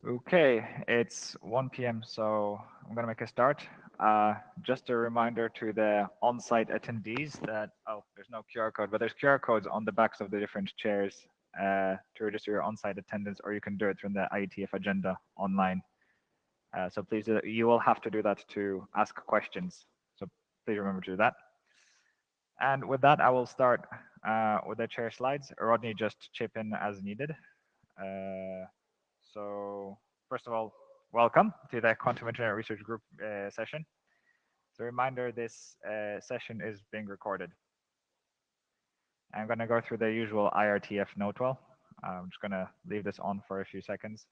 Okay, it's 1 p.m., so I'm going to make a start. Just a reminder to the on-site attendees that, oh, there's no QR code, but there's QR codes on the backs of the different chairs to register your on-site attendance, or you can do it through the IETF agenda online. So please, you will have to do that to ask questions. So please remember to do that. And with that, I will start with the chair slides. Rodney, just chip in as needed. So first of all, welcome to the Quantum Internet Research Group session. As a reminder, this session is being recorded. I'm going to go through the usual IRTF note well. I'm just going to leave this on for a few seconds.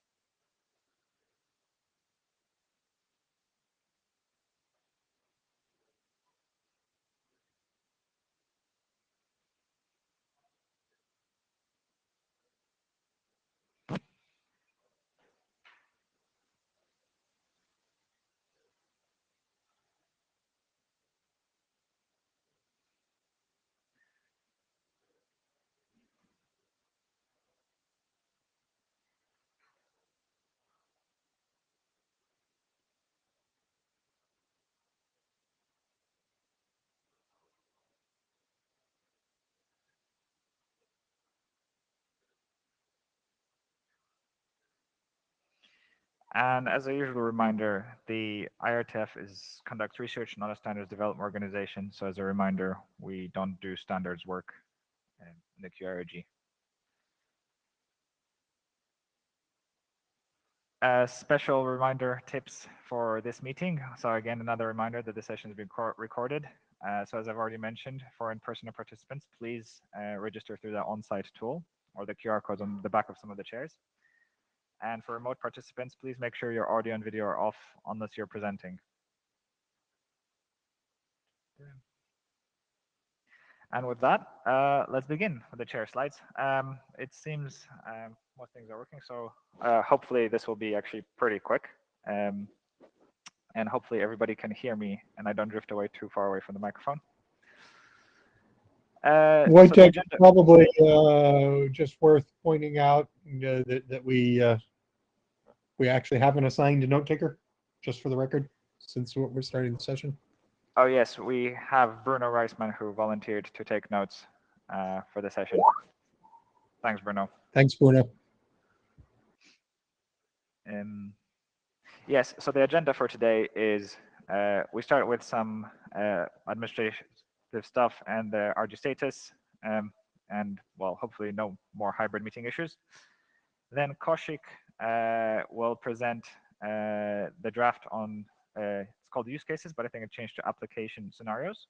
And as a usual reminder, the IRTF conducts research, not a standards development organization. So as a reminder, we don't do standards work in the QRG. Special reminder tips for this meeting. So again, another reminder that the session has been recorded. So as I've already mentioned, for in-person participants, please register through the on-site tool or the QR codes on the back of some of the chairs. And for remote participants, please make sure your audio and video are off unless you're presenting. And with that, let's begin with the chair slides. It seems most things are working, so hopefully this will be actually pretty quick. And hopefully everybody can hear me and I don't drift away too far away from the microphone. Wojtek, probably just worth pointing out that we actually have an assigned note taker, just for the record, since we're starting the session. Oh yes, we have Bruno Reisman who volunteered to take notes for the session. Thanks, Bruno. Thanks, Bruno. Yes, so the agenda for today is we start with some administrative stuff and the RG status, and well, hopefully no more hybrid meeting issues. Then Kaushik will present the draft on, it's called use cases, but I think it changed to application scenarios.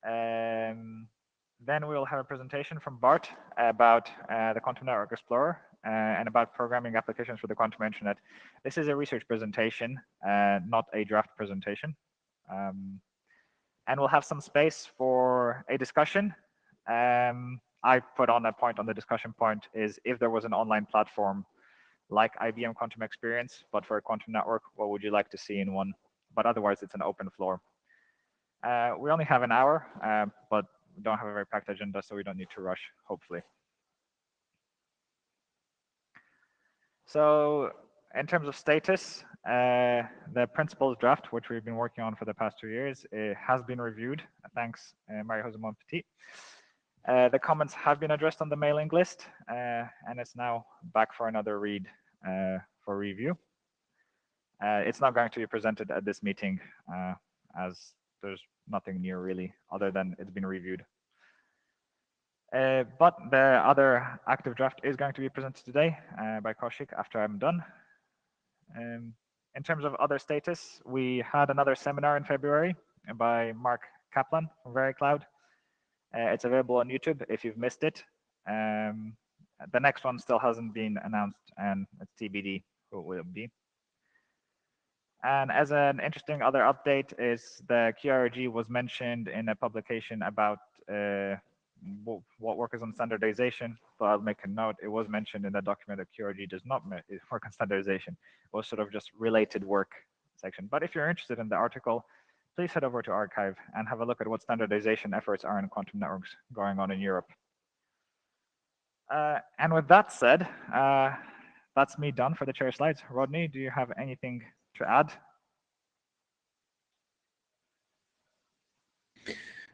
Then we'll have a presentation from Bart about the Quantum Network Explorer and about programming applications for the quantum internet. This is a research presentation, not a draft presentation. And we'll have some space for a discussion. I put on a point on the discussion point is if there was an online platform like IBM Quantum Experience, but for a quantum network, what would you like to see in one? But otherwise, it's an open floor. We only have an hour, but we don't have a very packed agenda, so we don't need to rush, hopefully. So in terms of status, the principles draft, which we've been working on for the past 2 years, it has been reviewed. Thanks, Marie-Jose Montpetit. The comments have been addressed on the mailing list, and it's now back for another read for review. It's not going to be presented at this meeting, as there's nothing new really, other than it's been reviewed. But the other active draft is going to be presented today by Kaushik after I'm done. In terms of other status, we had another seminar in February by Mark Kaplan from VeriCloud. It's available on YouTube if you've missed it. The next one still hasn't been announced, and it's TBD who it will be. And as an interesting other update is the QRG was mentioned in a publication about what work is on standardization. So I'll make a note. It was mentioned in the document that QRG does not work on standardization. It was sort of just related work section. But if you're interested in the article, please head over to arXiv and have a look at what standardization efforts are in quantum networks going on in Europe. And with that said, that's me done for the chair slides. Rodney, do you have anything to add?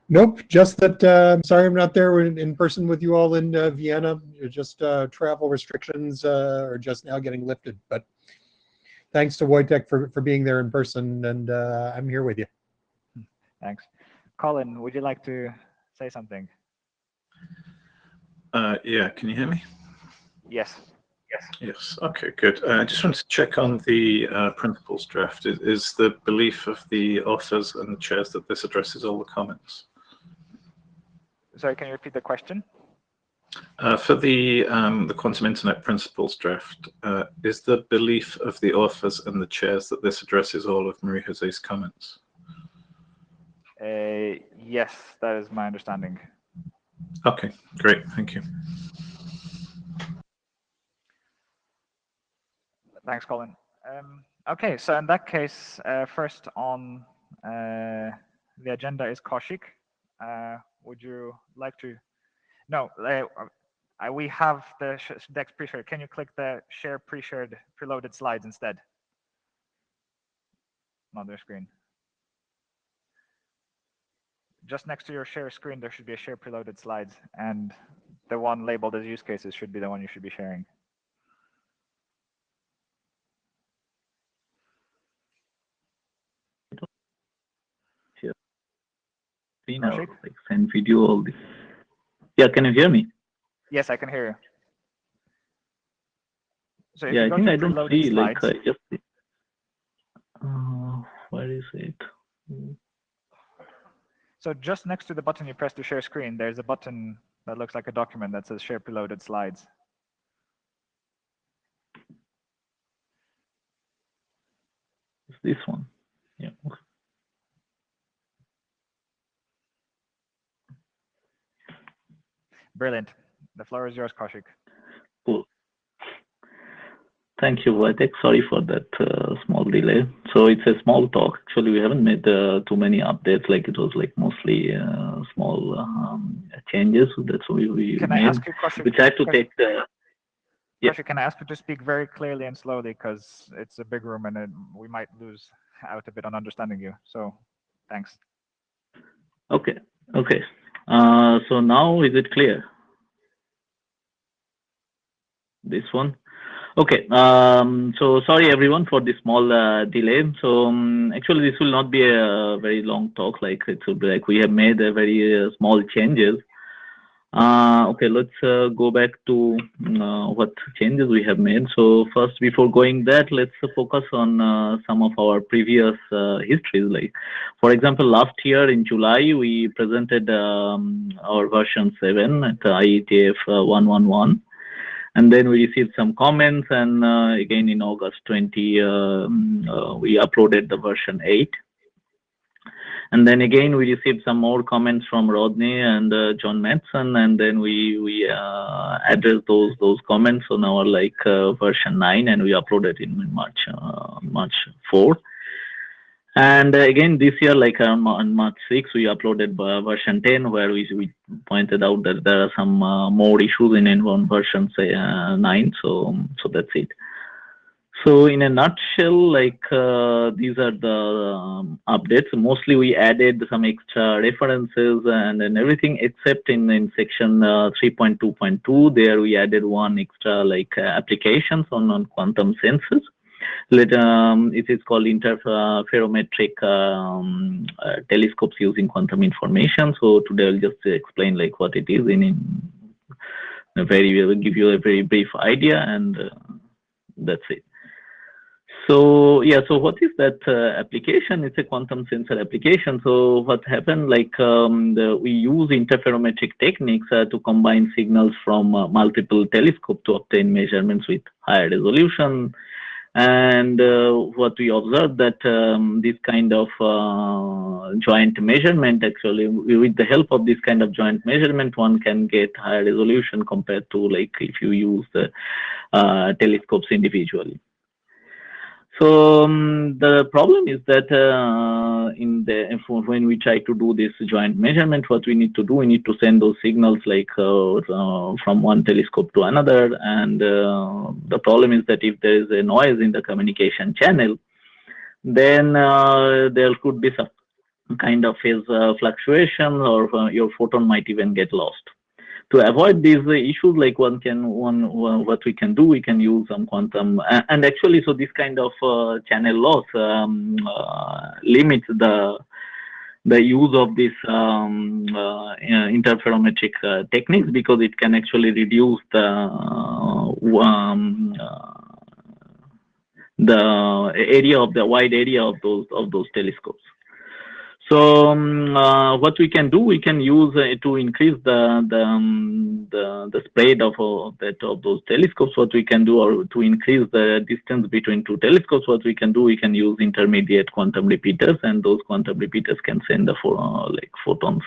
Nope, just that I'm sorry I'm not there in person with you all in Vienna. Just travel restrictions are just now getting lifted. But thanks to Wojtek for being there in person, and I'm here with you. Thanks. Colin, would you like to say something? Yeah, can you hear me? Yes. Yes. Okay, good. I just wanted to check on the principles draft. Is the belief of the authors and the chairs that this addresses all the comments? Sorry, can you repeat the question? For the Quantum Internet Principles draft, is the belief of the authors and the chairs that this addresses all of Marie-José's comments? Yes, that is my understanding. Okay, great. Thank you. Thanks, Colin. Okay, so in that case, first on the agenda is Kaushik. Would you like to? No, we have the Dex pre-shared. Can you click the share pre-shared preloaded slides instead? On their screen. Just next to your share screen, there should be a share preloaded slides, and the one labeled as use cases should be the one you should be sharing. Like send video, all this. Yeah, can you hear me? Yes, I can hear you. So if yeah, you I think I don't see slides, like just where is it? So just next to the button you press to share screen, there's a button that looks like a document that says share preloaded slides. It's this one. Yeah. Okay. Brilliant. The floor is yours, Kaushik. Cool. Thank you, Wojtek. Sorry for that small delay. So it's a small talk. Actually, we haven't made too many updates. Like it was like mostly small changes. So that's what we Can made. I ask you, Kaushik? We tried to take the. Yeah. Kaushik, can I ask you to speak very clearly and slowly because it's a big room and we might lose out a bit on understanding you. So, thanks. Okay. Okay. So now is it clear? This one. Okay, so sorry everyone for the small delay. So actually this will not be a very long talk, like it will be like we have made a very small changes. Okay, let's go back to what changes we have made. So first, before going that, let's focus on some of our previous histories. Like, for example, last year in July, we presented our version 7 at IETF 111. And then we received some comments, and again in August 20, we uploaded the version 8. And then again we received some more comments from Rodney and John Madsen, and then we addressed those comments on our version 9, and we uploaded it in March 4. And again this year, on March 6, we uploaded version 10, where we pointed out that there are some more issues in version 9. So that's it. So in a nutshell, these are the updates. Mostly we added some extra references and everything, except in section 3.2.2. There we added one extra applications on quantum sensors. It is called interferometric telescopes using quantum information. So today I'll just explain what it is we'll give you a very brief idea, and that's it. So yeah, so what is that application? It's a quantum sensor application. So what happened, we use interferometric techniques to combine signals from multiple telescopes to obtain measurements with higher resolution. And what we observed that this kind of joint measurement, actually, with the help of this kind of joint measurement, one can get higher resolution compared to if you use the telescopes individually. So the problem is that when we try to do this joint measurement, what we need to do, we need to send those signals like from one telescope to another. And the problem is that if there is a noise in the communication channel, then there could be some kind of phase fluctuation, or your photon might even get lost. To avoid these issues, like what we can do, we can use some quantum, and actually, so this kind of channel loss limits the use of this interferometric techniques, because it can actually reduce the area of the wide area of those telescopes. So what we can do, we can use to increase the spread of those telescopes. What we can do, or to increase the distance between two telescopes, what we can do, we can use intermediate quantum repeaters, and those quantum repeaters can send the photons.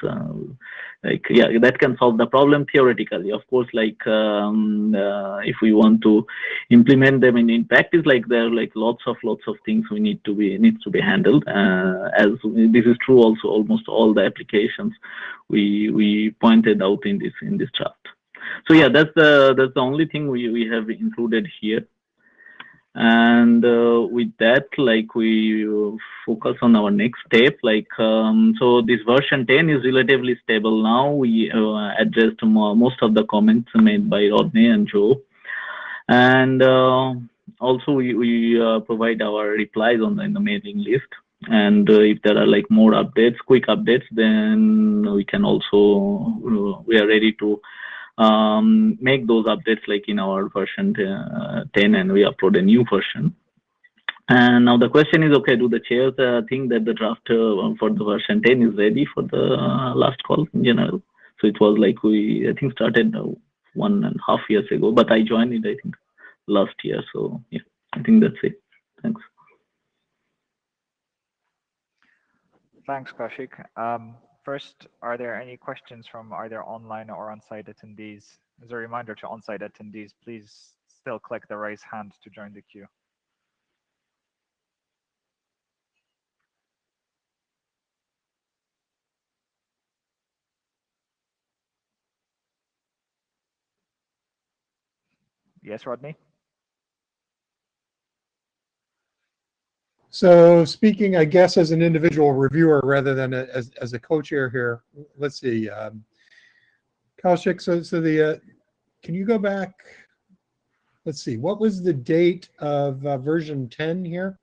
That can solve the problem theoretically. Of course, if we want to implement them in practice, there are lots of things needs to be handled. As this is true also almost all the applications we pointed out in this chart. So yeah, that's the only thing we have included here. And with that, we focus on our next step. So this version 10 is relatively stable now. We addressed most of the comments made by Rodney and Joe, and also we provide our replies in the mailing list. And if there are quick updates, then we can also we are ready to make those updates in our version 10, and we upload a new version. And now the question is, okay, do the chairs think that the draft for the version 10 is ready for the last call in general? So it was we, I think, started 1.5 years ago, but I joined it, I think, last year. So yeah, I think that's it. Thanks. Thanks, Kaushik. First, are there any questions from either online or on-site attendees? As a reminder to on-site attendees, please still click the raise hand to join the queue. Yes, Rodney? So speaking, I guess, as an individual reviewer rather than as a co-chair here, let's see. Kaushik, so can you go back? Let's see, what was the date of version 10 here?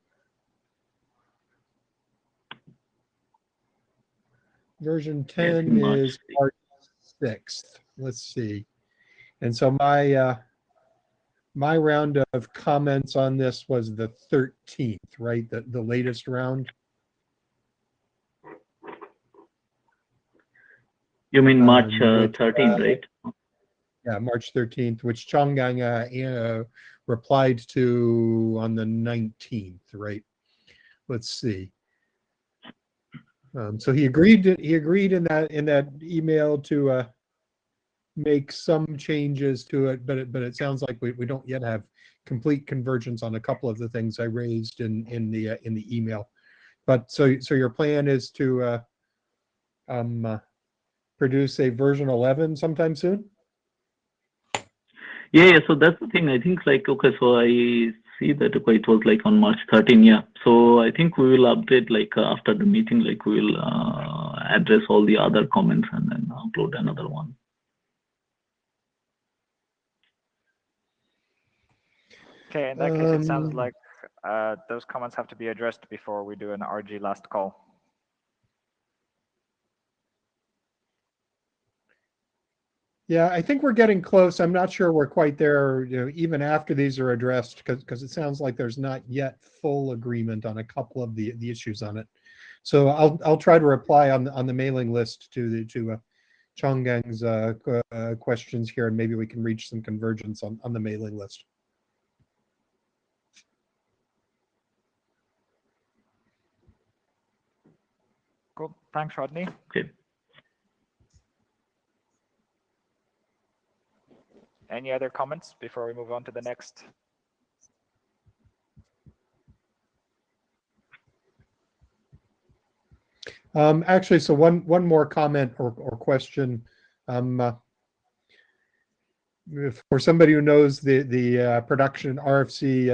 Version 10 is March 6th. Let's see. And so my round of comments on this was the 13th, right? The latest round. You mean March 13th, right? Yeah, March 13th, which Changgang replied to on the 19th, right? Let's see. So he agreed in that email to make some changes to it, but it sounds like we don't yet have complete convergence on a couple of the things I raised in the email. But so your plan is to produce a version 11 sometime soon? Yeah, so that's the thing. I think okay, so I see that it was on March 13, yeah. So I think we will update after the meeting, we will address all the other comments and then upload another one. Okay, in that case, it sounds like those comments have to be addressed before we do an RG last call. Yeah, I think we're getting close. I'm not sure we're quite there, even after these are addressed, because it sounds like there's not yet full agreement on a couple of the issues on it. So I'll try to reply on the mailing list to Changgang's questions here, and maybe we can reach some convergence on the mailing list. Cool. Thanks, Rodney. Okay. Any other comments before we move on to the next? Actually, so one more comment or question. For somebody who knows the production RFC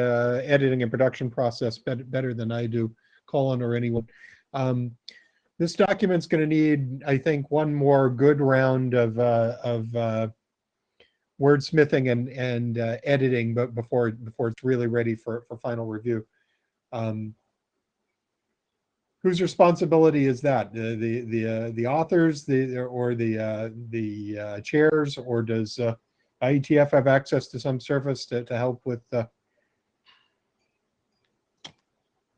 editing and production process better than I do, Colin or anyone, this document's going to need, I think, one more good round of wordsmithing and editing, but before it's really ready for final review. Whose responsibility is that? The authors, or the chairs, or does IETF have access to some service to help with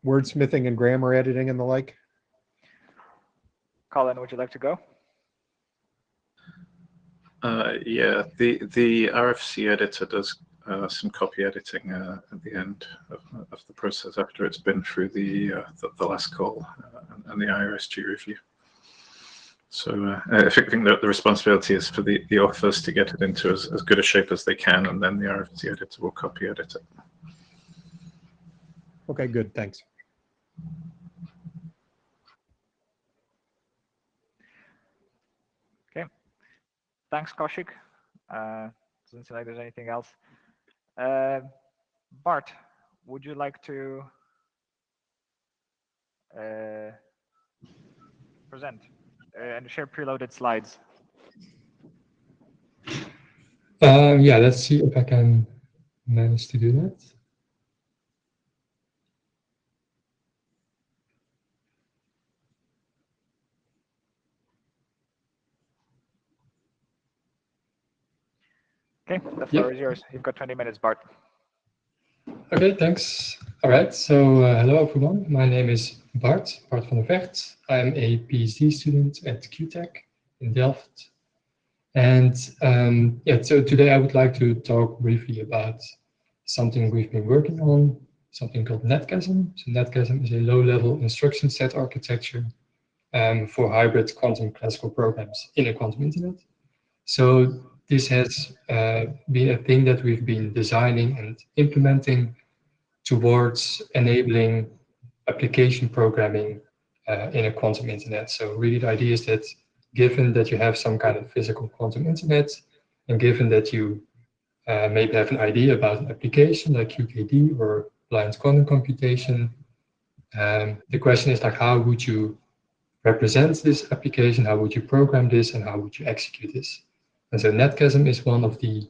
wordsmithing and grammar editing and the like? Colin, would you like to go? Yeah, the RFC editor does some copy editing at the end of the process after it's been through the last call and the IRSG review. So I think that the responsibility is for the authors to get it into as good a shape as they can, and then the RFC editor will copy edit it. Okay, good, thanks. Okay, thanks, Kaushik. Doesn't seem like there's anything else. Bart, would you like to present and share preloaded slides? Yeah, let's see if I can manage to do that. Okay, the floor is yours. You've got 20 minutes, Bart. Okay, thanks. All right, so hello everyone. My name is Bart van der Vecht. I'm a PhD student at Qirg in Delft. And yeah, so today I would like to talk briefly about something we've been working on, something called netchasm. So netchasm is a low-level instruction set architecture for hybrid quantum classical programs in a quantum internet. So this has been a thing that we've been designing and implementing towards enabling application programming in a quantum internet. So really the idea is that given that you have some kind of physical quantum internet, and given that you maybe have an idea about an application like QKD or blind quantum computation, the question is like, how would you represent this application? How would you program this? And how would you execute this? And so netchasm is one of the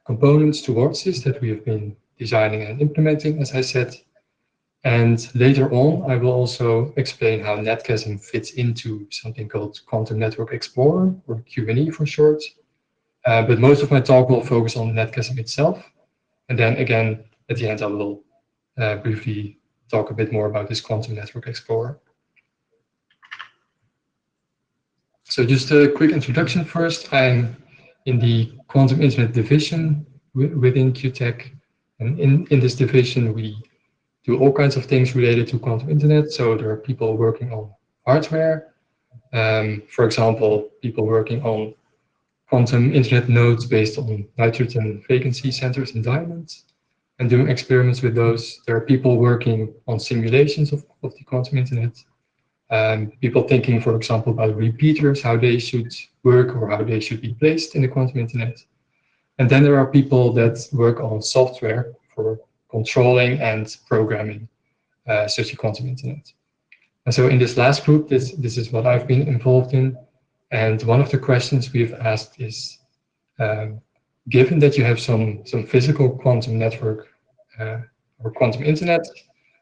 components towards this that we have been designing and implementing, as I said. And later on, I will also explain how netchasm fits into something called Quantum Network Explorer, or QNE for short. But most of my talk will focus on netchasm itself. And then again, at the end, I will briefly talk a bit more about this Quantum Network Explorer. So just a quick introduction first. I'm in the Quantum Internet division within Qtech. And in this division, we do all kinds of things related to quantum internet. So there are people working on hardware. For example, people working on quantum internet nodes based on nitrogen vacancy centers in diamonds and doing experiments with those. There are people working on simulations of the quantum internet. People thinking, for example, about repeaters, how they should work or how they should be placed in the quantum internet. And then there are people that work on software for controlling and programming such a quantum internet. And so in this last group, this is what I've been involved in. And one of the questions we've asked is, given that you have some physical quantum network or quantum internet,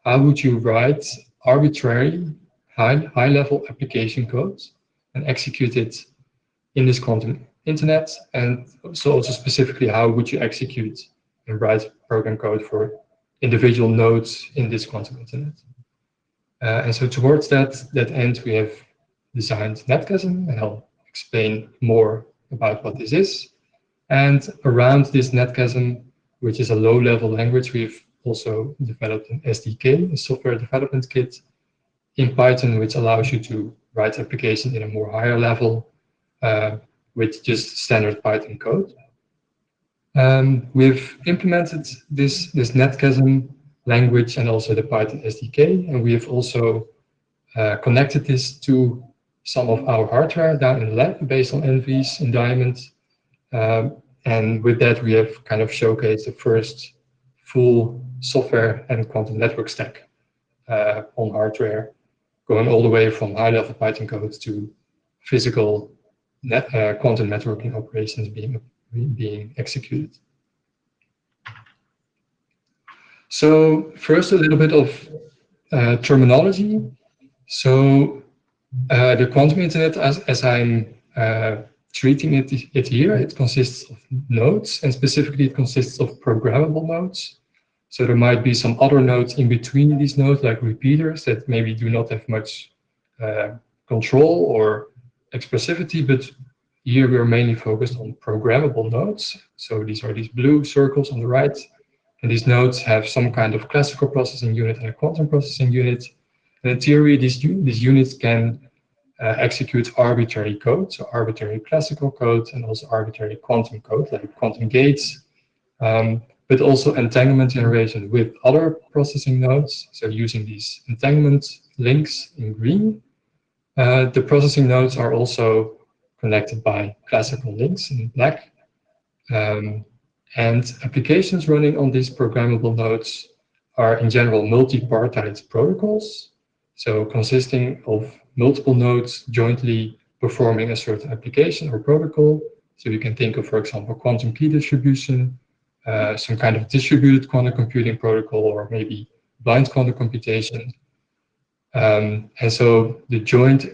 how would you write arbitrary high-level application code and execute it in this quantum internet? And so also specifically, how would you execute and write program code for individual nodes in this quantum internet? And so towards that end, we have designed netchasm, and I'll explain more about what this is. And around this netchasm, which is a low-level language, we've also developed an SDK, a software development kit in Python, which allows you to write applications in a more higher level with just standard Python code. We've implemented this netchasm language and also the Python SDK, and we have also connected this to some of our hardware down in the lab based on NVs in Diamond. And with that, we have kind of showcased the first full software and quantum network stack on hardware, going all the way from high-level Python code to physical quantum networking operations being executed. So first, a little bit of terminology. So the quantum internet, as I'm treating it here, it consists of nodes, and specifically it consists of programmable nodes. So there might be some other nodes in between these nodes, like repeaters, that maybe do not have much control or expressivity, but here we are mainly focused on programmable nodes. So these are these blue circles on the right, and these nodes have some kind of classical processing unit and a quantum processing unit. And in theory, these units can execute arbitrary code, so arbitrary classical code, and also arbitrary quantum code, like quantum gates, but also entanglement generation with other processing nodes. So using these entanglement links in green, the processing nodes are also connected by classical links in black. And applications running on these programmable nodes are in general multi-partite protocols, so consisting of multiple nodes jointly performing a certain application or protocol. So you can think of, for example, quantum key distribution, some kind of distributed quantum computing protocol, or maybe blind quantum computation. And so the joint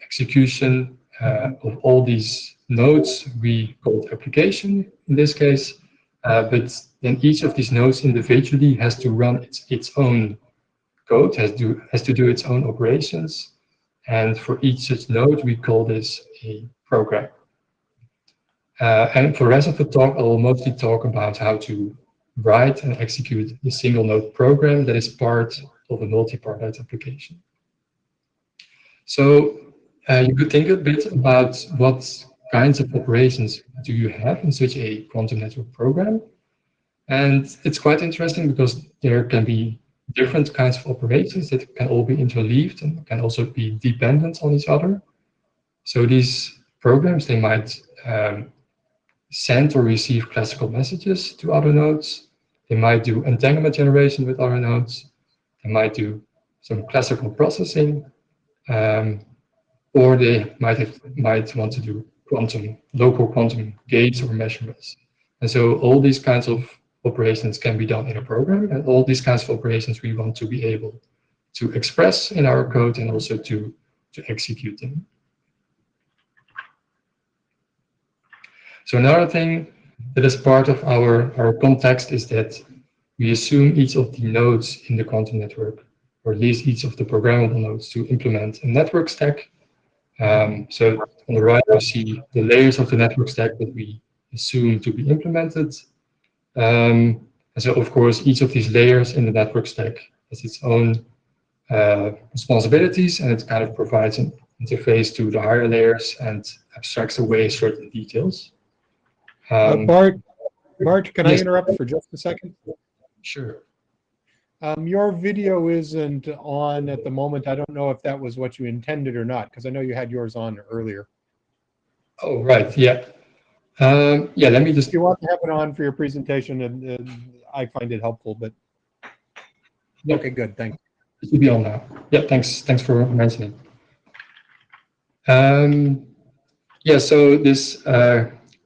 execution of all these nodes we call application in this case, but then each of these nodes individually has to run its own code, has to do its own operations. And for each such node, we call this a program. And for the rest of the talk, I will mostly talk about how to write and execute a single node program that is part of a multi-partite application. So you could think a bit about what kinds of operations do you have in such a quantum network program. And it's quite interesting because there can be different kinds of operations that can all be interleaved and can also be dependent on each other. So these programs, they might send or receive classical messages to other nodes. They might do entanglement generation with other nodes. They might do some classical processing, or they might want to do local quantum gates or measurements. And so all these kinds of operations can be done in a program, and all these kinds of operations we want to be able to express in our code and also to execute them. So another thing that is part of our context is that we assume each of the nodes in the quantum network, or at least each of the programmable nodes, to implement a network stack. So on the right, you see the layers of the network stack that we assume to be implemented. And so, of course, each of these layers in the network stack has its own responsibilities, and it kind of provides an interface to the higher layers and abstracts away certain details. Bart, can yes. I interrupt for just a second? Sure. Your video isn't on at the moment. I don't know if that was what you intended or not, because I know you had yours on earlier. Oh, right. Yeah. Yeah, let me just... If you want to have it on for your presentation, and I find it helpful, but... Yep. Okay, good. Thanks. It should be on now. Yeah, thanks for mentioning. Yeah, so this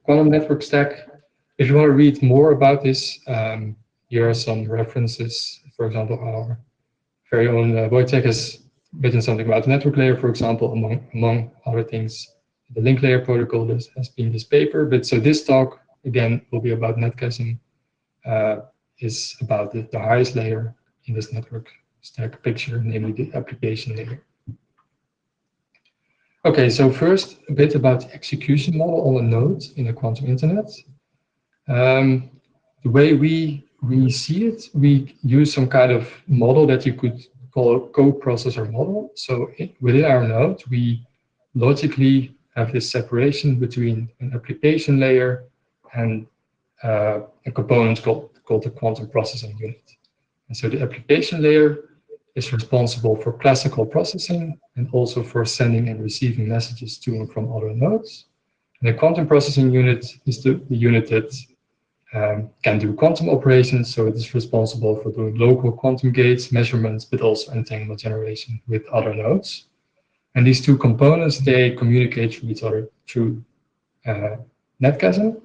quantum network stack, if you want to read more about this, here are some references. For example, our very own Wojtek has written something about the network layer, for example, among other things. The link layer protocol has been this paper, but so this talk, again, will be about netcaching, is about the highest layer in this network stack picture, namely the application layer. Okay, so first, a bit about the execution model on a node in the quantum internet. The way we see it, we use some kind of model that you could call a co-processor model. So within our node, we logically have this separation between an application layer and a component called the quantum processing unit. And so the application layer is responsible for classical processing and also for sending and receiving messages to and from other nodes. And the quantum processing unit is the unit that can do quantum operations, so it is responsible for doing local quantum gates, measurements, but also entanglement generation with other nodes. And these two components, they communicate with each other through netcasm.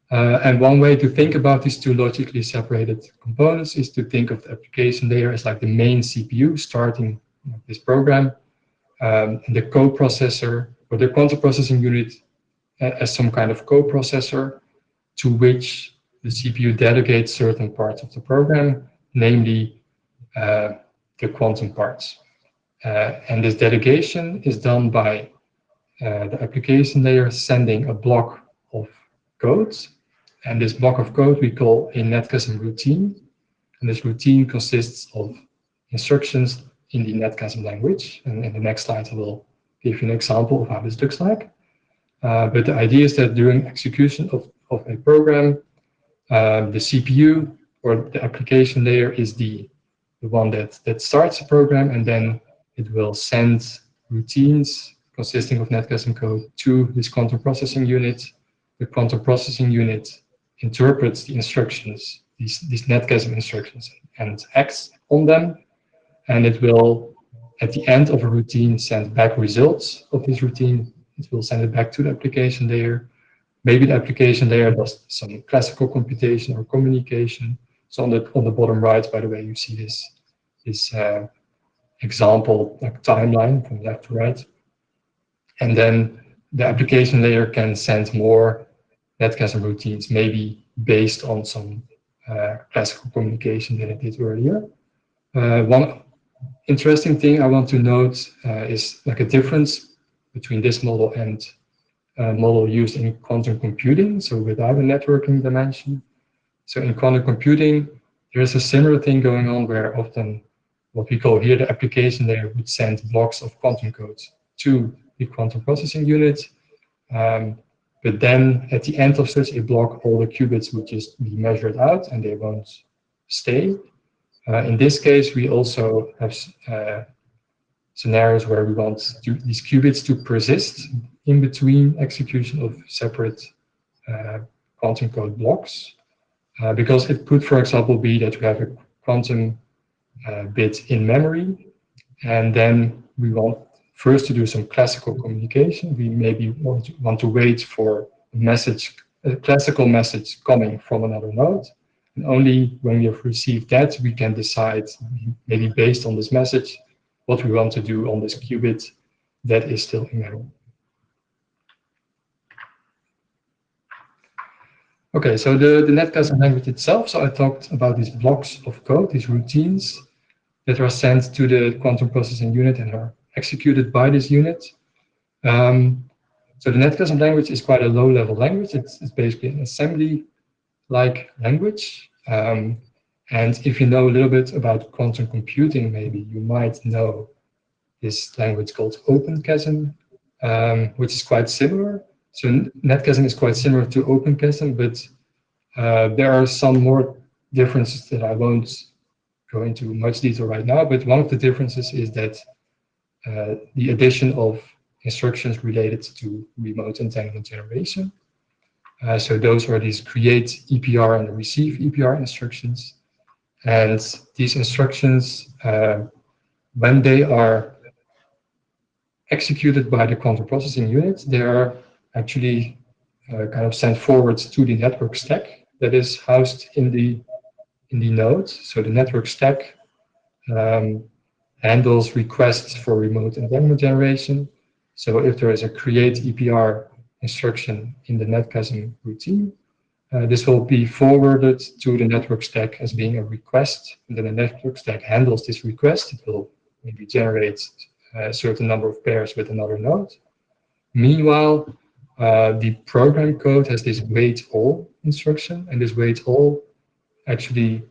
And one way to think about these two logically separated components is to think of the application layer as like the main CPU starting this program, and the coprocessor or the quantum processing unit as some kind of coprocessor to which the CPU dedicates certain parts of the program, namely the quantum parts. And this delegation is done by the application layer sending a block of code. And this block of code we call a netcasm routine. And this routine consists of instructions in the netcasm language. And in the next slide, I will give you an example of how this looks like. But the idea is that during execution of a program, the CPU or the application layer is the one that starts the program, and then it will send routines consisting of netcasm code to this quantum processing unit. The quantum processing unit interprets the instructions, these netcasm instructions, and acts on them. And it will, at the end of a routine, send back results of this routine. It will send it back to the application layer. Maybe the application layer does some classical computation or communication. So on the bottom right, by the way, you see this example like timeline from left to right. And then the application layer can send more netcasm routines, maybe based on some classical communication than it did earlier. One interesting thing I want to note is like a difference between this model and model used in quantum computing, so without a networking dimension. So in quantum computing, there is a similar thing going on where often what we call here the application layer would send blocks of quantum code to the quantum processing unit. But then at the end of such a block, all the qubits would just be measured out and they won't stay. In this case, we also have scenarios where we want these qubits to persist in between execution of separate quantum code blocks. Because it could, for example, be that we have a quantum bit in memory, and then we want first to do some classical communication. We maybe want to wait for a classical message coming from another node. And only when we have received that, we can decide, maybe based on this message, what we want to do on this qubit that is still in memory. Okay, so the netcasm language itself. So I talked about these blocks of code, these routines that are sent to the quantum processing unit and are executed by this unit. So the netcasm language is quite a low-level language. It's basically an assembly-like language. And if you know a little bit about quantum computing, maybe you might know this language called OpenQASM, which is quite similar. So netcasm is quite similar to OpenQASM, but there are some more differences that I won't go into much detail right now. But one of the differences is that the addition of instructions related to remote entanglement generation. So those are these create EPR and receive EPR instructions. And these instructions, when they are executed by the quantum processing unit, they are actually kind of sent forward to the network stack that is housed in the node. So the network stack handles requests for remote entanglement generation. So if there is a create EPR instruction in the netcasm routine, this will be forwarded to the network stack as being a request, and then the network stack handles this request. It will maybe generate a certain number of pairs with another node. Meanwhile, the program code has this wait all instruction, and this wait all actually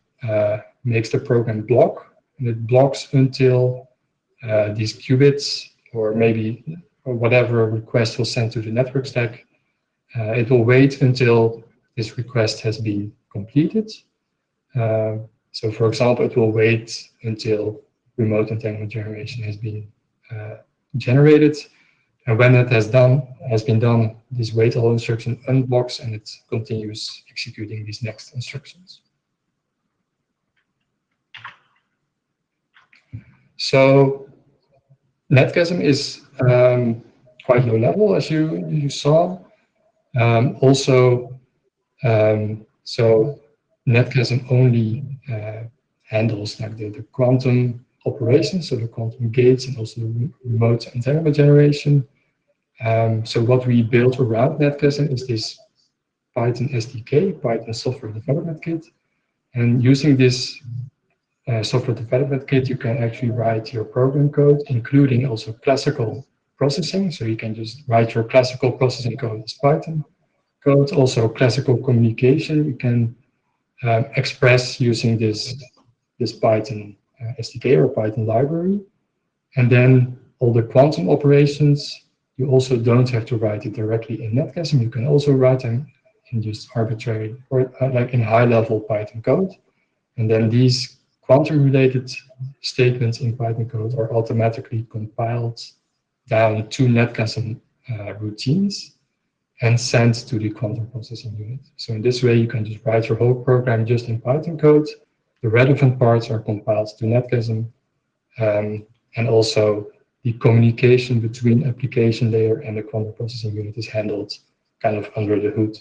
makes the program block, and it blocks until these qubits or whatever request was sent to the network stack. It will wait until this request has been completed. So for example, it will wait until remote entanglement generation has been generated. And when that has been done, this wait all instruction unblocks and it continues executing these next instructions. So netgasm is quite low level, as you saw. So netgasm only handles like the quantum operations, so the quantum gates and also the remote entanglement generation. So what we built around netgasm is this Python SDK, Python Software Development Kit. And using this software development kit, you can actually write your program code, including also classical processing. So you can just write your classical processing code as Python code. Also classical communication you can express using this Python SDK or Python library. And then all the quantum operations, you also don't have to write it directly in netgasm. You can also write them in just arbitrary or like in high-level Python code. And then these quantum-related statements in Python code are automatically compiled down to netgasm routines and sent to the quantum processing unit. So in this way, you can just write your whole program just in Python code. The relevant parts are compiled to netgasm, and also the communication between application layer and the quantum processing unit is handled kind of under the hood.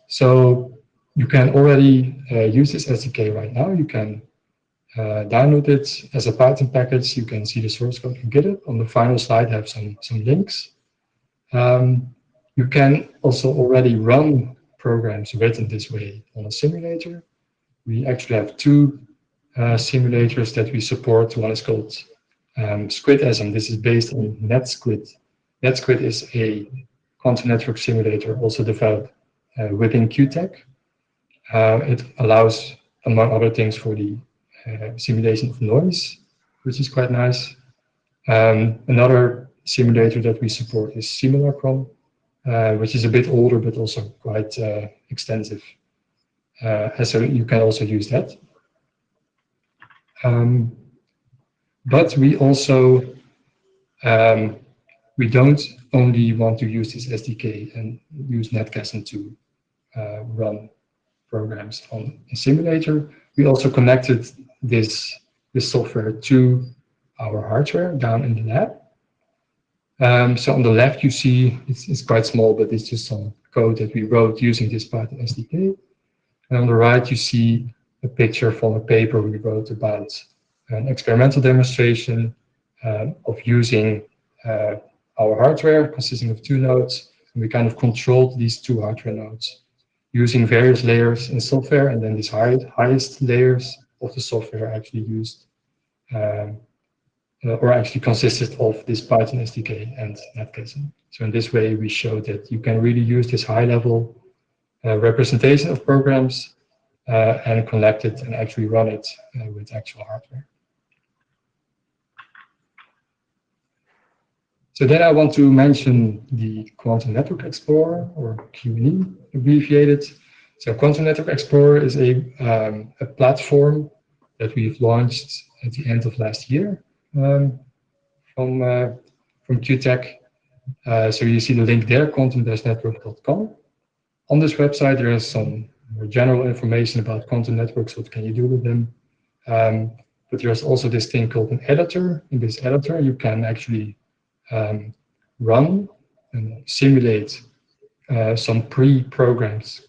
So you can already use this SDK right now. You can download it as a Python package. You can see the source code and get it. On the final slide, I have some links. You can also already run programs written this way on a simulator. We actually have two simulators that we support. One is called SquidAsm. This is based on NetSquid. NetSquid is a quantum network simulator also developed within QTech. It allows, among other things, for the simulation of noise, which is quite nice. Another simulator that we support is Simulacron, which is a bit older but also quite extensive. And so you can also use that. But we also, we don't only want to use this SDK and use netgasm to run programs on a simulator. We also connected this software to our hardware down in the lab. So on the left you see, it's quite small, but it's just some code that we wrote using this Python SDK. And on the right you see a picture from a paper we wrote about an experimental demonstration of using our hardware consisting of two nodes. And we kind of controlled these two hardware nodes using various layers in software, and then these highest layers of the software actually used or actually consisted of this Python SDK and netgasm. So in this way, we show that you can really use this high-level representation of programs and connect it and actually run it with actual hardware. So then I want to mention the Quantum Network Explorer, or QNE abbreviated. So Quantum Network Explorer is a platform that we've launched at the end of last year from QTech. So you see the link there, quantum-network.com. On this website, there is some more general information about quantum networks, what can you do with them. But there's also this thing called an editor. In this editor, you can actually run and simulate some pre-programmed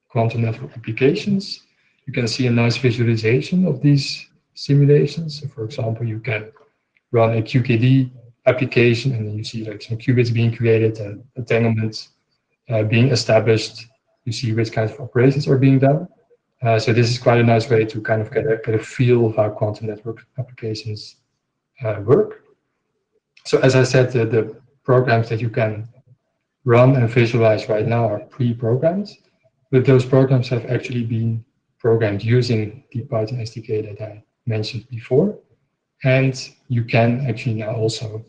quantum network applications. You can see a nice visualization of these simulations. So for example, you can run a QKD application and then you see like some qubits being created and entanglements being established. You see which kinds of operations are being done. So this is quite a nice way to kind of get a feel of how quantum network applications work. So as I said, the programs that you can run and visualize right now are pre-programmed, but those programs have actually been programmed using the Python SDK that I mentioned before. And you can actually now also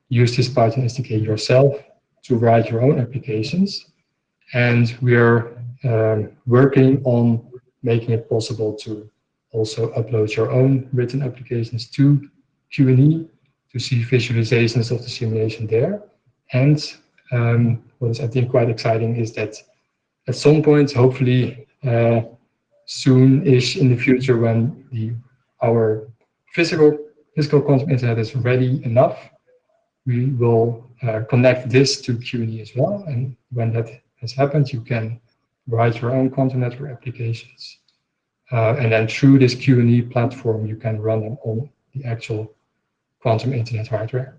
use this Python SDK yourself to write your own applications. And we are working on making it possible to also upload your own written applications to Q&E to see visualizations of the simulation there. And what is, I think, quite exciting is that at some point, hopefully soon-ish in the future, when our physical quantum internet is ready enough, we will connect this to Q&E as well. And when that has happened, you can write your own quantum network applications. And then through this Q&E platform, you can run them on the actual quantum internet hardware.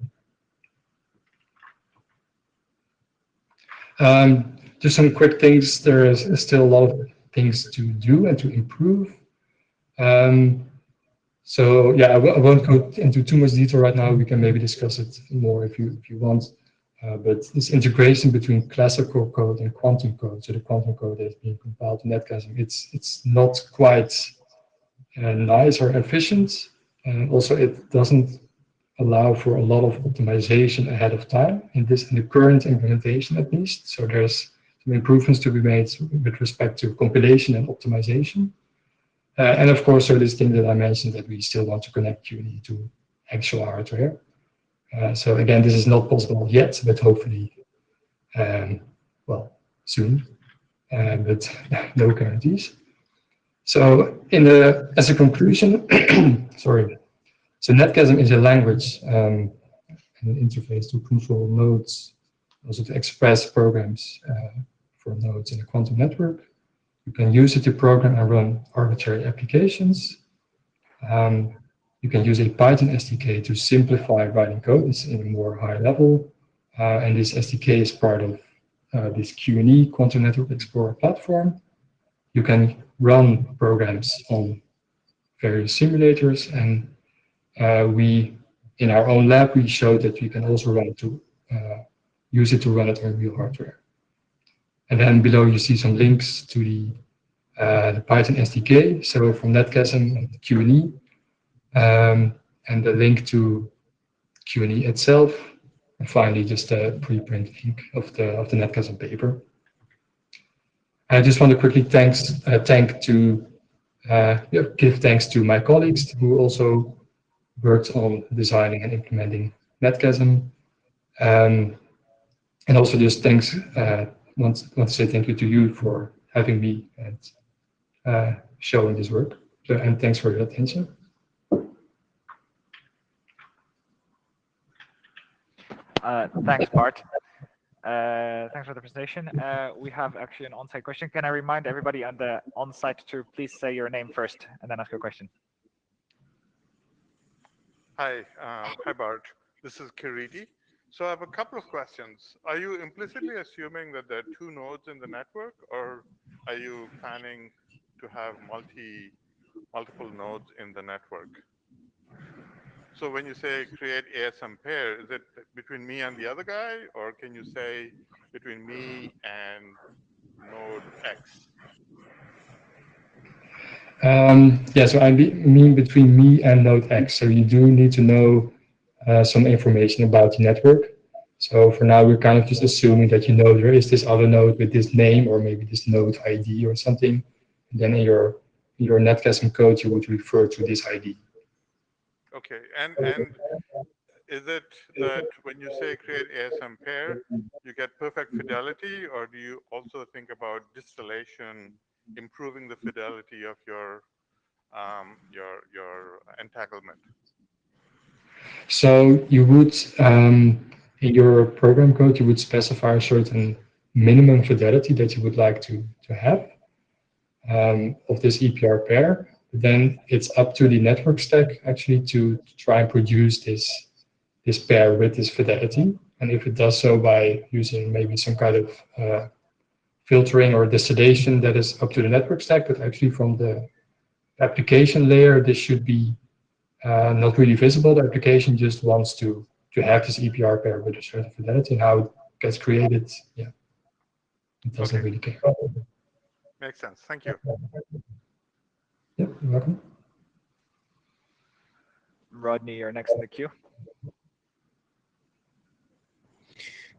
Just some quick things. There is still a lot of things to do and to improve. So yeah, I won't go into too much detail right now. We can maybe discuss it more if you want. But this integration between classical code and quantum code, so the quantum code that is being compiled to Netgasm, it's not quite nice or efficient. And also, it doesn't allow for a lot of optimization ahead of time in the current implementation, at least. So there's some improvements to be made with respect to compilation and optimization. And of course, so this thing that I mentioned, that we still want to connect Q&E to actual hardware. So again, this is not possible yet, but hopefully, well, soon. But no guarantees. So as a conclusion, sorry. So Netgasm is a language and an interface to control nodes, also to express programs for nodes in a quantum network. You can use it to program and run arbitrary applications. You can use a Python SDK to simplify writing code. It's in a more high level. And this SDK is part of this Q&E Quantum Network Explorer platform. You can run programs on various simulators, and in our own lab, we showed that we can also use it to run it on real hardware. And then below you see some links to the Python SDK, so from Netgasm and Q&E, and the link to Q&E itself, and finally just a preprint link of the Netgasm paper. I just want to quickly give thanks to my colleagues who also worked on designing and implementing Netgasm, and also just thanks. Want to say thank you to you for having me and showing this work. And thanks for your attention. Thanks, Bart. Thanks for the presentation. We have actually an on-site question. Can I remind everybody on the on-site to please say your name first and then ask your question? Hi, Bart. This is Qirg. So I have a couple of questions. Are you implicitly assuming that there are two nodes in the network, or are you planning to have multiple nodes in the network? So when you say create ASM pair, is it between me and the other guy, or can you say between me and node X? Yeah, so I mean between me and node X. So you do need to know some information about the network. So for now, we're kind of just assuming that there is this other node with this name, or maybe this node ID or something. And then in your Netgasm code, you would refer to this ID. Okay, and is it that when you say create ASM pair, you get perfect fidelity, or do you also think about distillation, improving the fidelity of your entanglement? So you would, in your program code, you would specify a certain minimum fidelity that you would like to have of this EPR pair. But then it's up to the network stack actually to try and produce this pair with this fidelity. And if it does so by using maybe some kind of filtering or distillation, that is up to the network stack, but actually from the application layer, this should be not really visible. The application just wants to have this EPR pair with a certain fidelity, and how it gets created, yeah, it doesn't really care. Makes sense. Thank you. Yeah, you're welcome. Rodney, you're next in the queue.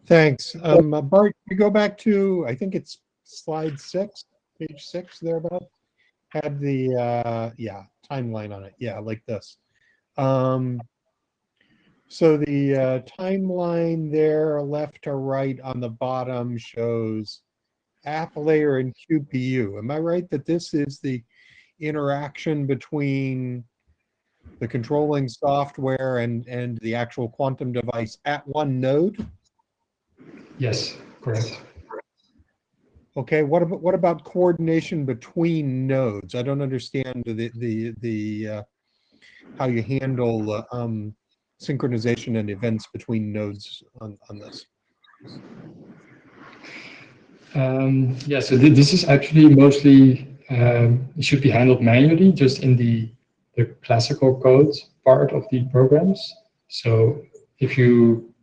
Thanks. Bart, we go back to, I think it's slide 6, page 6, thereabout. had the timeline on it. Yeah, like this. So the timeline there, left to right on the bottom, shows app layer and QPU. Am I right that this is the interaction between the controlling software and the actual quantum device at one node? Yes, correct. Okay, what about coordination between nodes? I don't understand the how you handle synchronization and events between nodes on this. Yeah, so this is actually mostly, it should be handled manually, just in the classical code part of the programs. So if you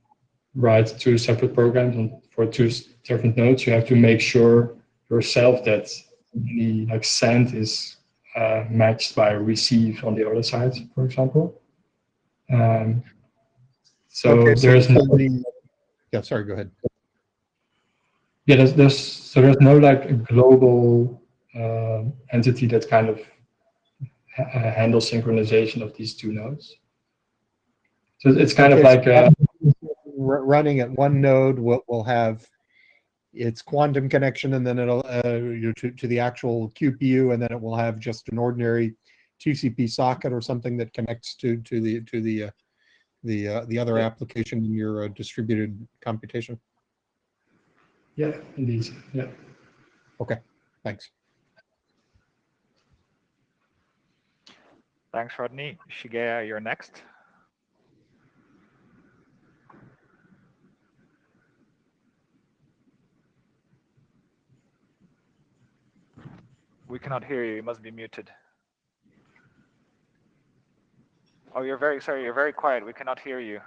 write two separate programs for two different nodes, you have to make sure yourself that the like send is matched by receive on the other side, for example. So Okay, there's no, yeah, sorry, go ahead. yeah, there's no like a global entity that kind of handles synchronization of these two nodes. So it's kind of like running at one node will have its quantum connection, and then it'll to the actual QPU, and then it will have just an ordinary TCP socket or something that connects to the other application in your distributed computation. Yeah, indeed. Yeah. Okay, thanks. Thanks, Rodney. Shigeya, you're next. We cannot hear you. You must be muted. Oh, you're very sorry. You're very quiet. We cannot hear you.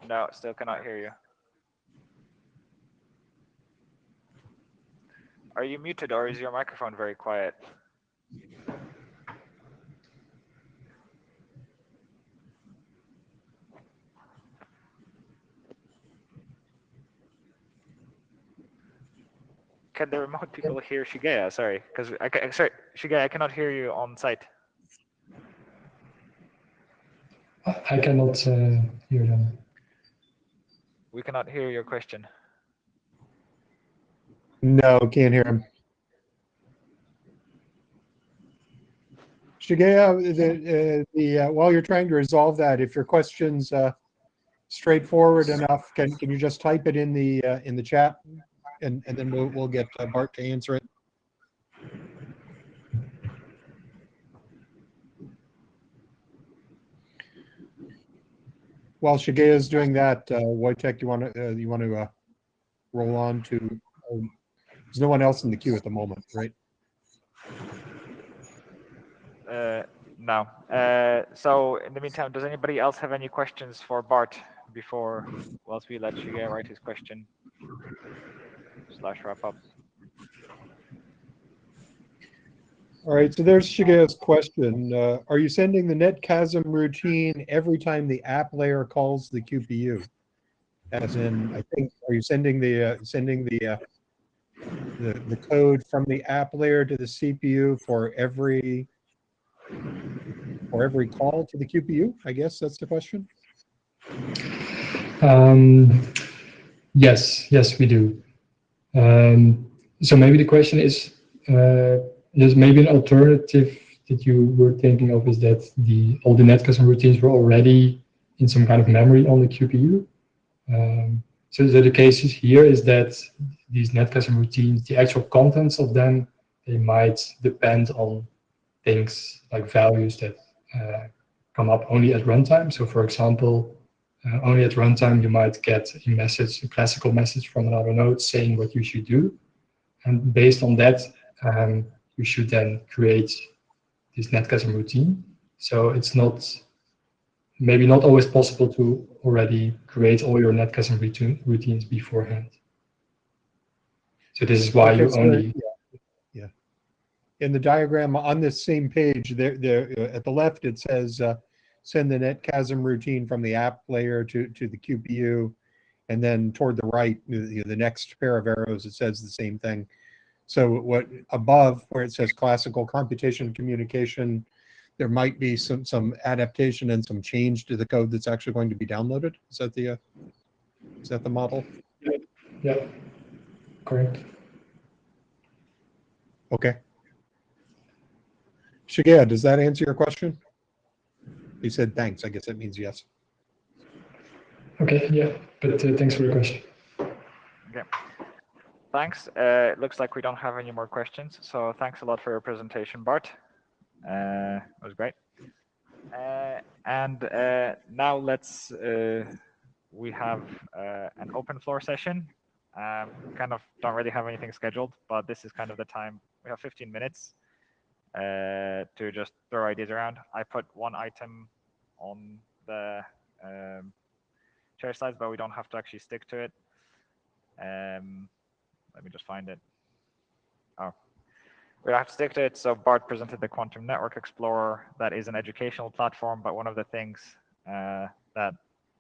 No, still cannot hear you. Are you muted, or is your microphone very quiet? Can the remote people hear Shigeya? Sorry, because sorry, Shigeya, I cannot hear you on site. I cannot hear them. We cannot hear your question. No, can't hear him. Shigeya, while you're trying to resolve that, if your question's straightforward enough, can you just type it in the chat, and then we'll get Bart to answer it. While Shigeya is doing that, Wojtek, you want to roll on to? There's no one else in the queue at the moment, right? No. So in the meantime, does anybody else have any questions for Bart before, whilst we let Shigeya write his question / wrap up? All right, so there's Shigeya's question. Are you sending the netchasm routine every time the app layer calls the QPU? As in, I think, are you sending the code from the app layer to the CPU for every call to the QPU? I guess that's the question. Yes, we do. So maybe the question is, there's maybe an alternative that you were thinking of, is that all the netcustom routines were already in some kind of memory on the QPU. So the case here is that these netcustom routines, the actual contents of them, they might depend on things like values that come up only at runtime. So for example, only at runtime you might get a classical message from another node saying what you should do. And based on that, you should then create this netcustom routine. So it's maybe not always possible to already create all your netcustom routines beforehand. So this is why you only... Yeah. In the diagram on this same page, there at the left, it says send the netchasm routine from the app layer to the QPU, and then toward the right, the next pair of arrows, it says the same thing. So what above where it says classical computation communication, there might be some adaptation and some change to the code that's actually going to be downloaded. Is that the model? Yeah, correct. Okay. Shigeya, does that answer your question? He said thanks. I guess that means yes. Okay, yeah, but thanks for the question. Okay. Thanks. It looks like we don't have any more questions. So thanks a lot for your presentation, Bart. It was great. And now let's, we have an open floor session. Kind of don't really have anything scheduled, but this is kind of the time. We have 15 minutes to just throw ideas around. I put one item on the share slides, but we don't have to actually stick to it. Let me just find it. Oh, we have to stick to it. So Bart presented the Quantum Network Explorer. That is an educational platform, but one of the things that,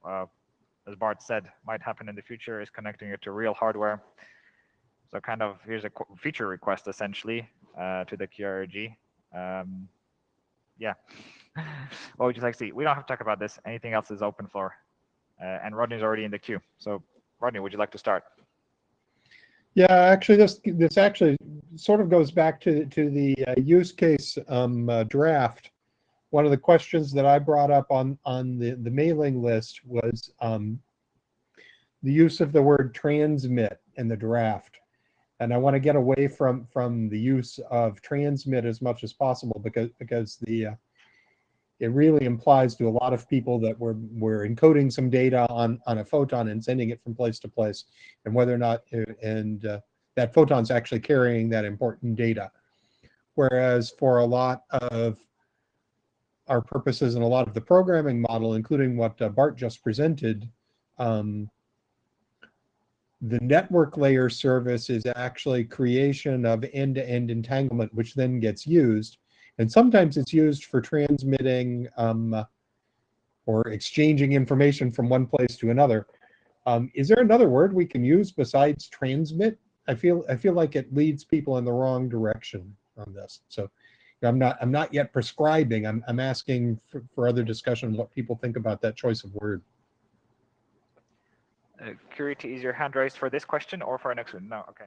as Bart said, might happen in the future is connecting it to real hardware. So kind of here's a feature request essentially to the Qirg. Yeah. What would you like to see? We don't have to talk about this. Anything else is open floor. And Rodney's already in the queue. So Rodney, would you like to start? Yeah, actually, this actually sort of goes back to the use case draft. One of the questions that I brought up on the mailing list was the use of the word transmit in the draft. And I want to get away from the use of transmit as much as possible because it really implies to a lot of people that we're encoding some data on a photon and sending it from place to place, and whether or not that photon's actually carrying that important data. Whereas for a lot of our purposes and a lot of the programming model, including what Bart just presented, the network layer service is actually creation of end-to-end entanglement, which then gets used. And sometimes it's used for transmitting or exchanging information from one place to another. Is there another word we can use besides transmit? I feel like it leads people in the wrong direction on this. So I'm not yet prescribing. I'm asking for other discussion what people think about that choice of word. Curity, is your hand raised for this question or for our next one? No, okay.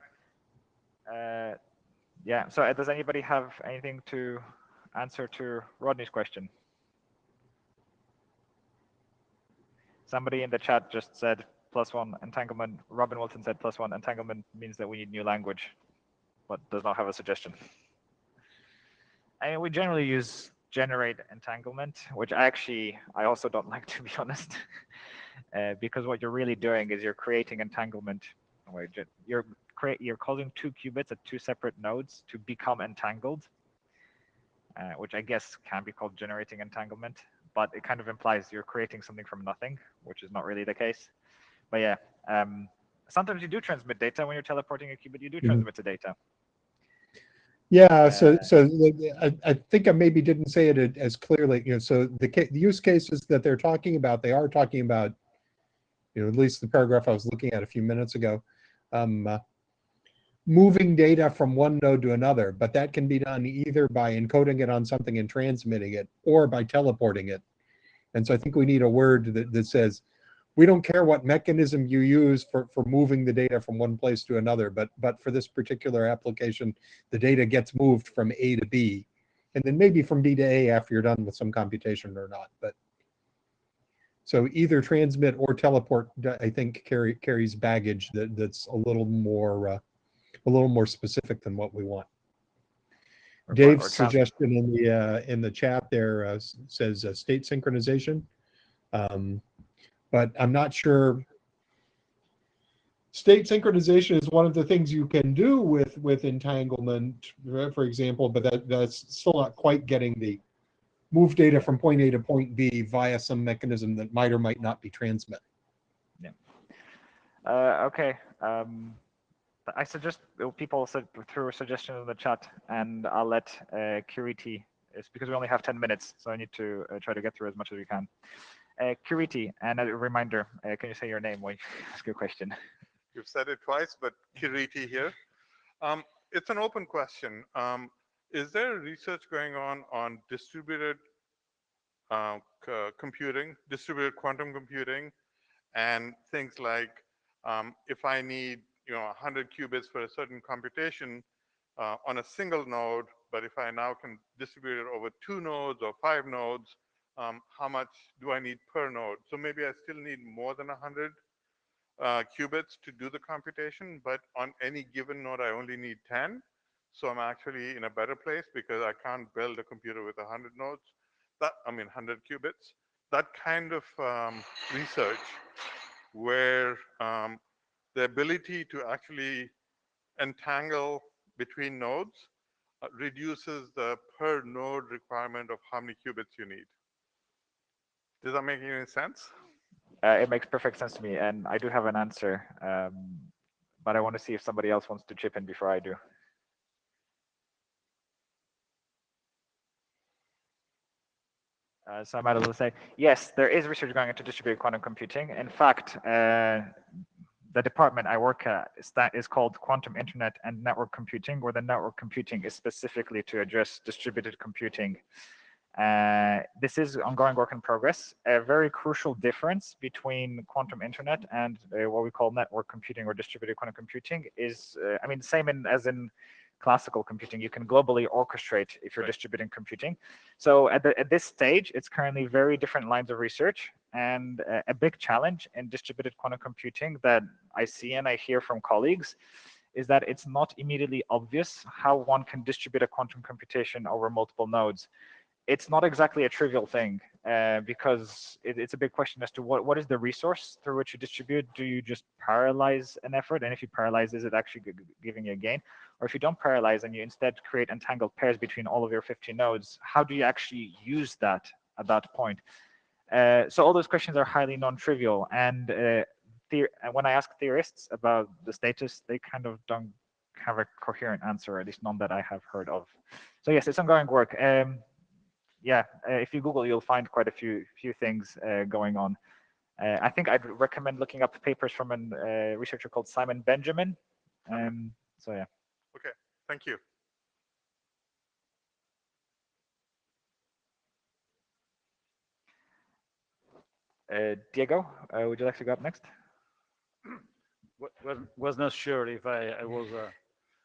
Yeah, so does anybody have anything to answer to Rodney's question? Somebody in the chat just said +1 entanglement. Robin Wilson said +1 entanglement means that we need new language, but does not have a suggestion. I mean, we generally use generate entanglement, which I also don't like, to be honest, because what you're really doing is you're creating entanglement. You're causing two qubits at two separate nodes to become entangled, which I guess can be called generating entanglement, but it kind of implies you're creating something from nothing, which is not really the case. But yeah, sometimes you do transmit data when you're teleporting a qubit. You do transmit the data. Yeah, so I think I maybe didn't say it as clearly. So the use cases that they're talking about, they are talking about, at least the paragraph I was looking at a few minutes ago, moving data from one node to another, but that can be done either by encoding it on something and transmitting it, or by teleporting it. And so I think we need a word that says, we don't care what mechanism you use for moving the data from one place to another, but for this particular application, the data gets moved from A to B, and then maybe from B to A after you're done with some computation or not. But so either transmit or teleport, I think carries baggage that's a little more specific than what we want. Dave's suggestion in the chat there says state synchronization. But I'm not sure. State synchronization is one of the things you can do with entanglement, for example, but that's still not quite getting the move data from point A to point B via some mechanism that might or might not be transmit. Yeah. Okay. I suggest people threw a suggestion in the chat, and I'll let Curity It's because we only have 10 minutes, so I need to try to get through as much as we can. Kiriti, and a reminder, can you say your name when you ask your question? You've said it twice, but Kiriti here. It's an open question. Is there research going on distributed computing, distributed quantum computing, and things like if I need 100 qubits for a certain computation on a single node, but if I now can distribute it over 2 nodes or 5 nodes, how much do I need per node? So maybe I still need more than 100 qubits to do the computation, but on any given node, I only need 10. So I'm actually in a better place because I can't build a computer with 100 nodes. 100 qubits. That kind of research where the ability to actually entangle between nodes reduces the per node requirement of how many qubits you need. Does that make any sense? It makes perfect sense to me, and I do have an answer, but I want to see if somebody else wants to chip in before I do. So I might as well say, yes, there is research going into distributed quantum computing. In fact, the department I work at is called Quantum Internet and Network Computing, where the network computing is specifically to address distributed computing. This is ongoing work in progress. A very crucial difference between quantum internet and what we call network computing or distributed quantum computing is, same as in classical computing. You can globally orchestrate if you're distributing computing. So at this stage, it's currently very different lines of research, and a big challenge in distributed quantum computing that I see and I hear from colleagues is that it's not immediately obvious how one can distribute a quantum computation over multiple nodes. It's not exactly a trivial thing because it's a big question as to what is the resource through which you distribute. Do you just parallelize an effort? And if you parallelize, is it actually giving you a gain? Or if you don't parallelize and you instead create entangled pairs between all of your 50 nodes, how do you actually use that at that point? So all those questions are highly non-trivial. And when I ask theorists about the status, they kind of don't have a coherent answer, at least none that I have heard of. So yes, it's ongoing work. If you Google, you'll find quite a few things going on. I think I'd recommend looking up papers from a researcher called Simon Benjamin. So yeah. Okay, thank you. Diego, would you like to go up next? Was not sure if I was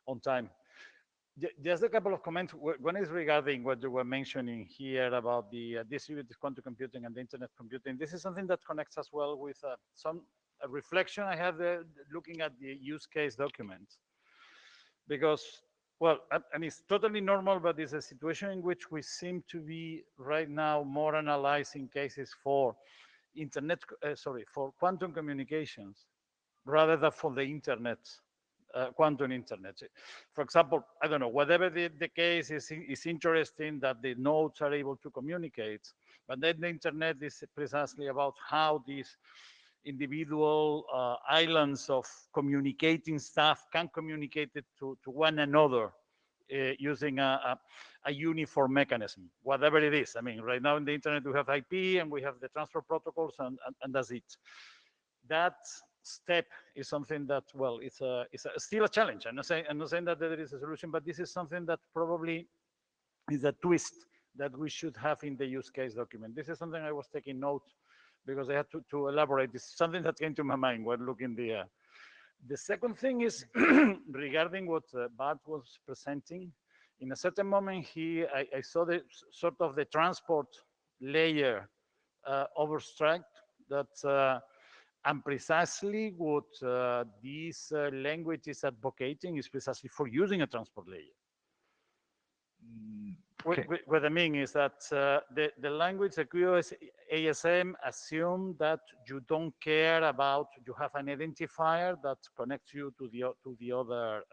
on time. Just a couple of comments. One is regarding what you were mentioning here about the distributed quantum computing and the internet computing. This is something that connects as well with some reflection I have looking at the use case documents. Because, well, and it's totally normal, but it's a situation in which we seem to be right now more analyzing cases for for quantum communications rather than for the internet. Quantum internet. For example, I don't know, whatever the case is interesting that the nodes are able to communicate, but then the internet is precisely about how these individual islands of communicating stuff can communicate it to one another using a uniform mechanism, whatever it is. I mean, right now in the internet, we have IP and we have the transfer protocols and that's it. That step is something that, well, it's still a challenge. I'm not saying that there is a solution, but this is something that probably is a twist that we should have in the use case document. This is something I was taking note because I had to elaborate. This is something that came to my mind when looking the. The second thing is regarding what Bart was presenting. In a certain moment, I saw the sort of the transport layer overstruck that. And precisely what this language is advocating is precisely for using a transport layer. Okay. What I mean is that the language, the QoS ASM, assume that you don't care about, you have an identifier that connects you to the other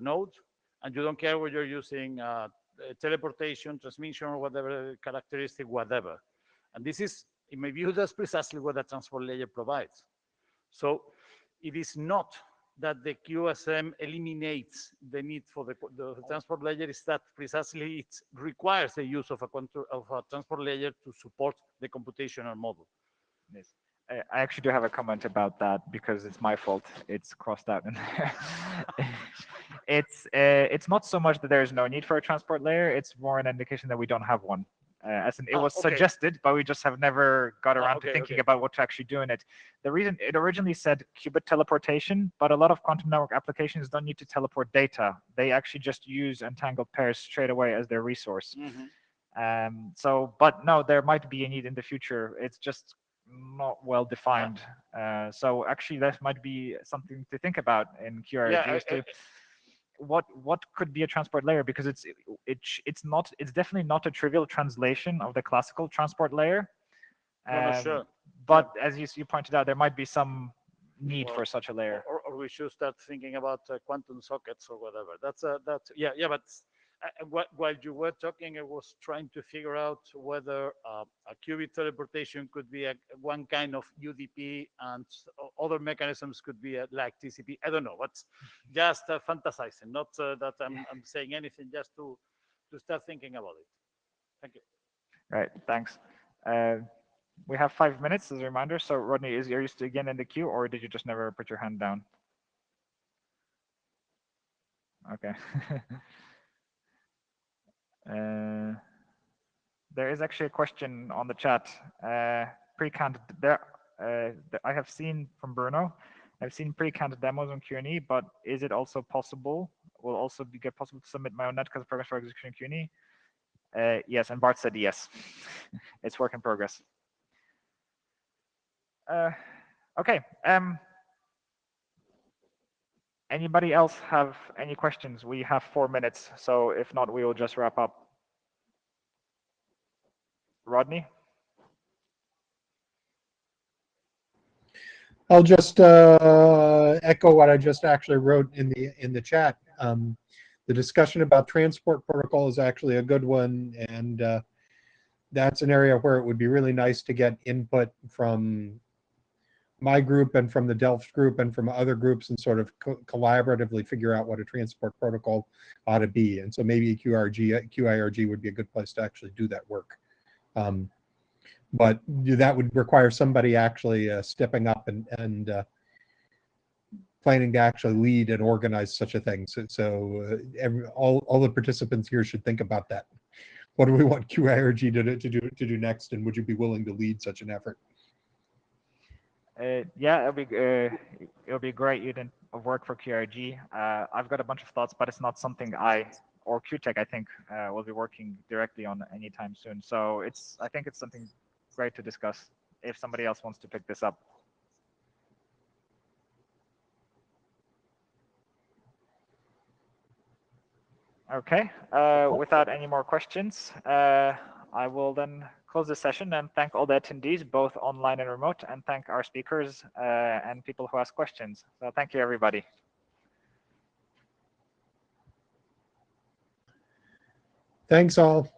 node, and you don't care whether you're using teleportation, transmission, or whatever characteristic, whatever. And this is, in my view, that's precisely what the transport layer provides. So it is not that the QSM eliminates the need for the transport layer is that precisely it requires the use of a transport layer to support the computational model. Yes. I actually do have a comment about that because it's my fault. It's crossed out in there. It's not so much that there is no need for a transport layer. It's more an indication that we don't have one. As in, it was okay. suggested, but we just have never got around okay, to thinking okay. about what to actually do in it. The reason it originally said qubit teleportation, but a lot of quantum network applications don't need to teleport data. They actually just use entangled pairs straight away as their resource. So, but no, there might be a need in the future. It's just not well defined. So actually, that might be something to think about in QRG. Yeah, What could be a transport layer, because it's definitely not a trivial translation of the classical transport layer. no, sure. But as you pointed out, there might be some need Well, for such a layer. Or we should start thinking about quantum sockets or whatever. That's yeah. But while you were talking, I was trying to figure out whether a qubit teleportation could be one kind of UDP, and other mechanisms could be like TCP. I don't know. What's just fantasizing, not that I'm saying anything, just to start thinking about it. Thank you. Right. Thanks. We have 5 minutes as a reminder. So Rodney, are you still again in the queue, or did you just never put your hand down? Okay. There is actually a question on the chat. Pre-canned there. I have seen from Bruno. I've seen pre-canned demos on Q&E, but is it also possible? Will also get possible to submit my own netcode programs for execution in Q&E? Yes, and Bart said yes. It's work in progress. Okay. Anybody else have any questions? We have 4 minutes, so if not, we will just wrap up. Rodney? I'll just echo what I just actually wrote in the chat. The discussion about transport protocol is actually a good one, and that's an area where it would be really nice to get input from my group and from the Delft group and from other groups, and sort of collaboratively figure out what a transport protocol ought to be. And so maybe QIRG would be a good place to actually do that work. But that would require somebody actually stepping up and planning to actually lead and organize such a thing. So all the participants here should think about that. What do we want QIRG to do next, and would you be willing to lead such an effort? Yeah, it'll be great unit of work for QRG. I've got a bunch of thoughts, but it's not something I or QTech I think will be working directly on anytime soon. So I think it's something great to discuss if somebody else wants to pick this up. Okay, without any more questions, I will then close the session and thank all the attendees, both online and remote, and thank our speakers and people who ask questions. So thank you, everybody. Thanks all.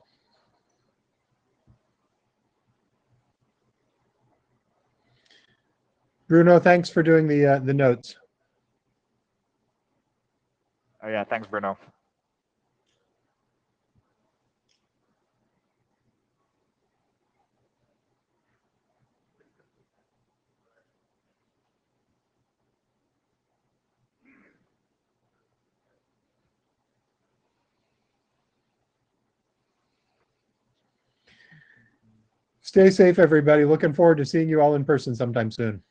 Bruno, thanks for doing the notes. Oh yeah, thanks, Bruno. Stay safe, everybody. Looking forward to seeing you all in person sometime soon.